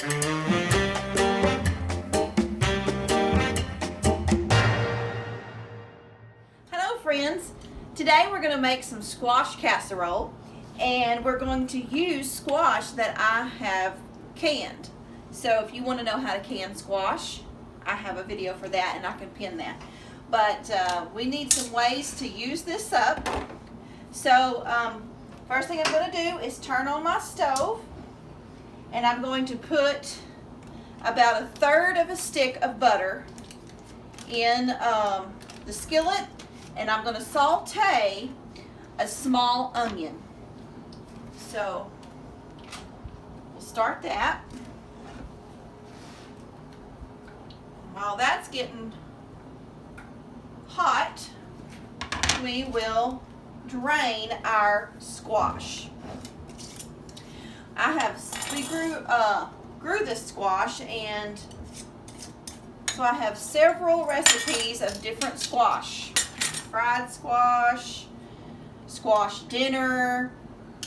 Hello friends, today we're going to make some squash casserole, and we're going to use squash that I have canned. So if you want to know how to can squash, I have a video for that and I can pin that. But we need some ways to use this up. So first thing I'm going to do is turn on my stove, and I'm going to put about 1/3 of a stick of butter in the skillet, and I'm going to saute a small onion. So we'll start that. While that's getting hot, we will drain our squash. We grew this squash, and so I have several recipes of different squash. Fried squash, squash dinner,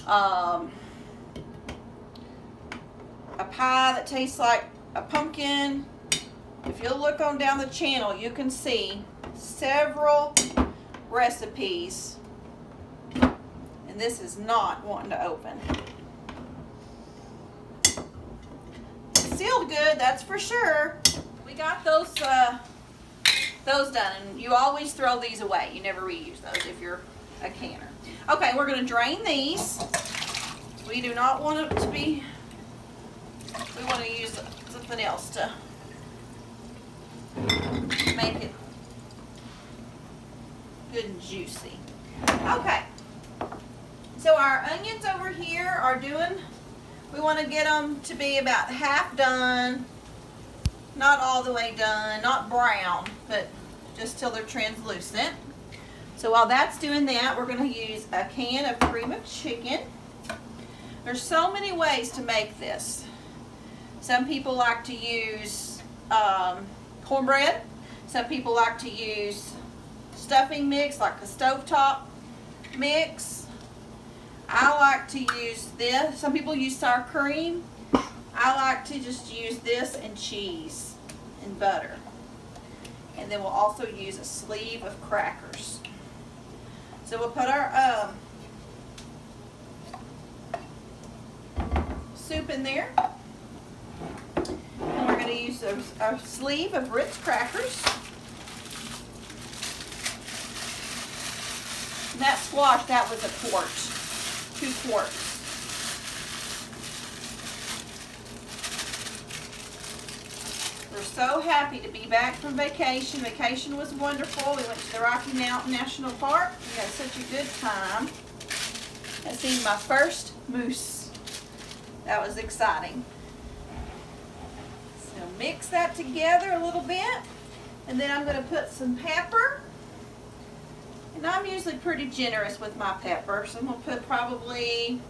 a pie that tastes like a pumpkin. If you look on down the channel, you can see several recipes, and this is not wanting to open. Sealed good, that's for sure. We got those done, and you always throw these away. You never reuse those if you're a canner. Okay, we're going to drain these. We do not want it to be, we want to use something else to make it good and juicy. Okay, so our onions over here are we want to get them to be about half done, not all the way done, not brown, but just till they're translucent. So while that's doing that, we're going to use a can of cream of chicken. There's so many ways to make this. Some people like to use cornbread. Some people like to use stuffing mix, like the stovetop mix. I like to use this. Some people use sour cream. I like to just use this and cheese and butter. And then we'll also use a sleeve of crackers. So we'll put our soup in there. And we're going to use our sleeve of Ritz crackers. And that squash, that was a quart. 2 quarts. We're so happy to be back from vacation. Vacation was wonderful. We went to the Rocky Mountain National Park. We had such a good time. I seen my first moose. That was exciting. So mix that together a little bit, and then I'm going to put some pepper. And I'm usually pretty generous with my pepper, so I'm going to put probably,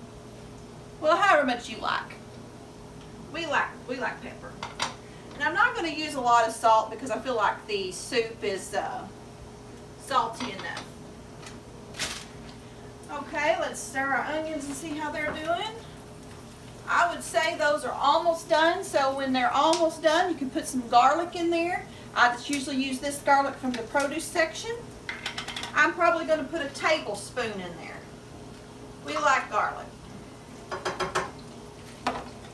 well, however much you like. We like pepper. And I'm not going to use a lot of salt because I feel like the soup is salty enough. Okay, let's stir our onions and see how they're doing. I would say those are almost done, so when they're almost done, you can put some garlic in there. I just usually use this garlic from the produce section. I'm probably going to put a tablespoon in there. We like garlic.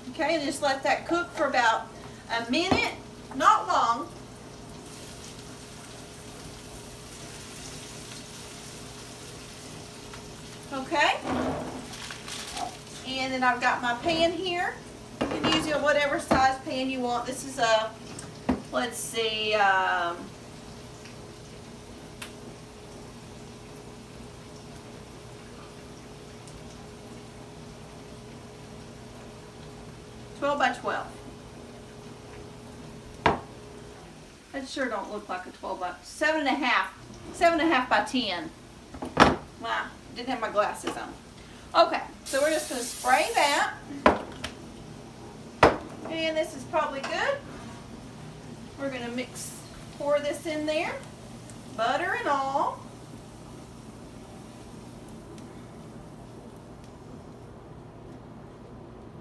Okay, and just let that cook for about a minute, not long. Okay, and then I've got my pan here. You can use whatever size pan you want. This is a, let's see, 12 by 12. That sure don't look like a 12 by 7.5. 7.5 by 10. Wow, didn't have my glasses on. Okay, so we're just going to spray that. And this is probably good. We're going to pour this in there, butter and all.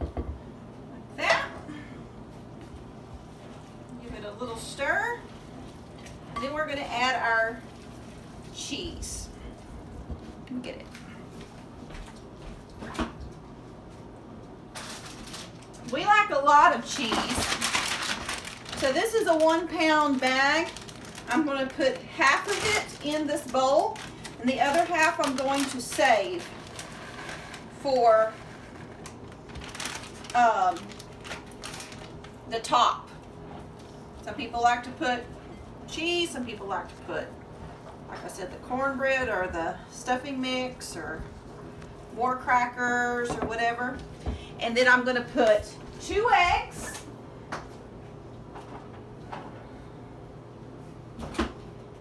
Like that. little stir. And then we're going to add our cheese. Let me get it. We like a lot of cheese. So this is a 1 pound bag. I'm going to put half of it in this bowl, and the other half I'm going to save for the top. Some people like to put cheese, some people like to put, like I said, the cornbread or the stuffing mix or more crackers or whatever. And then I'm going to put 2 eggs,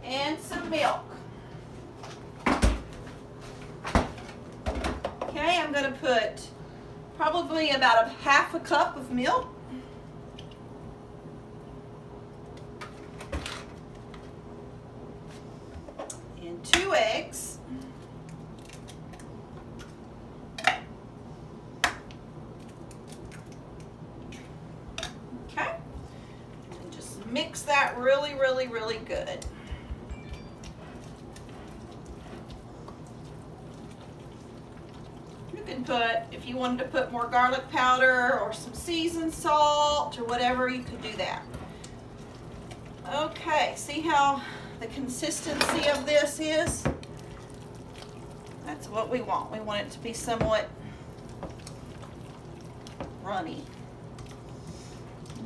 and some milk. Okay, I'm going to put probably about a half a cup of milk. And 2 eggs. Okay, and just mix that really, really, really good. You can put, if you wanted to put more garlic powder or some seasoned salt or whatever, you could do that. Okay, see how the consistency of this is? That's what we want. We want it to be somewhat runny.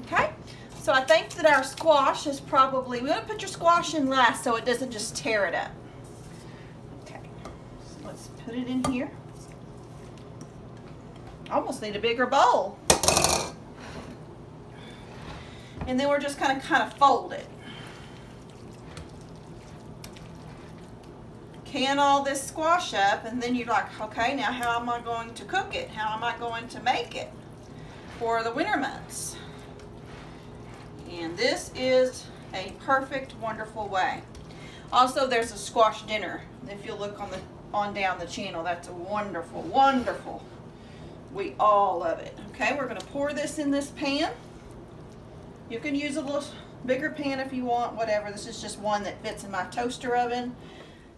Okay, so I think that our squash is probably, we want to put your squash in last so it doesn't just tear it up. Okay, so let's put it in here. Almost need a bigger bowl. And then we're just going to kind of fold it. Can all this squash up, and then you're like, okay, now how am I going to cook it? How am I going to make it for the winter months? And this is a perfect, wonderful way. Also, there's a squash dinner. If you look on down the channel, that's a wonderful, wonderful. We all love it. Okay, we're going to pour this in this pan. You can use a little bigger pan if you want, whatever. This is just one that fits in my toaster oven.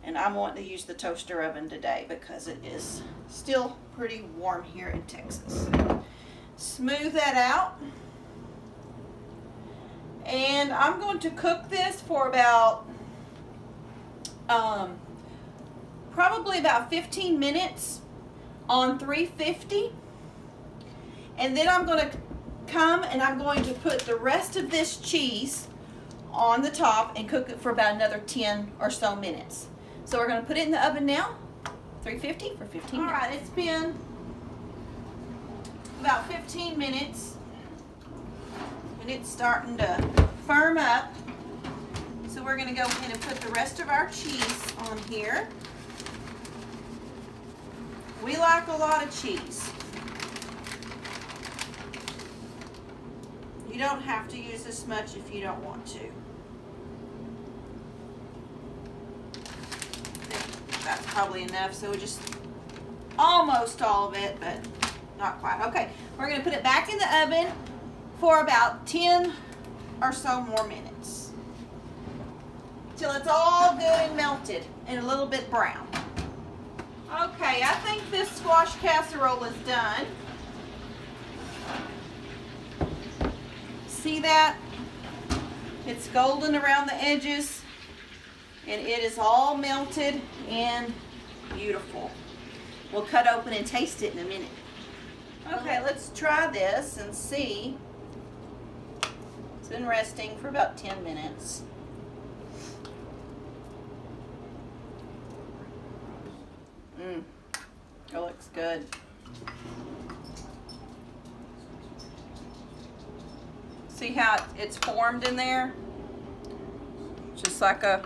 And I'm wanting to use the toaster oven today because it is still pretty warm here in Texas. Smooth that out. And I'm going to cook this for about, probably about 15 minutes on 350. And then I'm going to come and I'm going to put the rest of this cheese on the top and cook it for about another 10 or so minutes. So we're going to put it in the oven now, 350 for 15 minutes. All right, it's been about 15 minutes and it's starting to firm up. So we're going to go ahead and put the rest of our cheese on here. We like a lot of cheese. You don't have to use this much if you don't want to. That's probably enough, so we just almost all of it, but not quite. Okay, we're going to put it back in the oven for about 10 or so more minutes till it's all good and melted and a little bit brown. Okay, I think this squash casserole is done. See that? It's golden around the edges. And it is all melted and beautiful. We'll cut open and taste it in a minute. Okay, let's try this and see. It's been resting for about 10 minutes. It looks good. See how it's formed in there? Just like that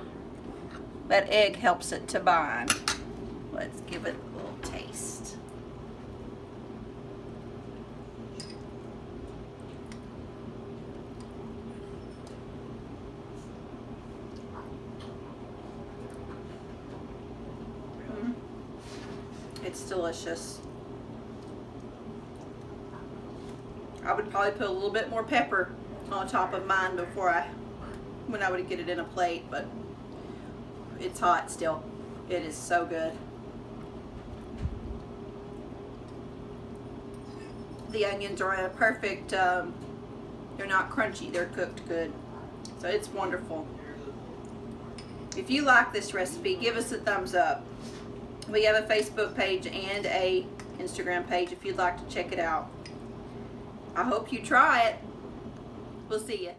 egg helps it to bind. Let's give it a little taste. It's delicious. I would probably put a little bit more pepper on top of mine before when I would get it in a plate, but it's hot still. It is so good. The onions are at a perfect, they're not crunchy, they're cooked good. So it's wonderful. If you like this recipe, give us a thumbs up. We have a Facebook page and a Instagram page if you'd like to check it out. I hope you try it. We'll see you.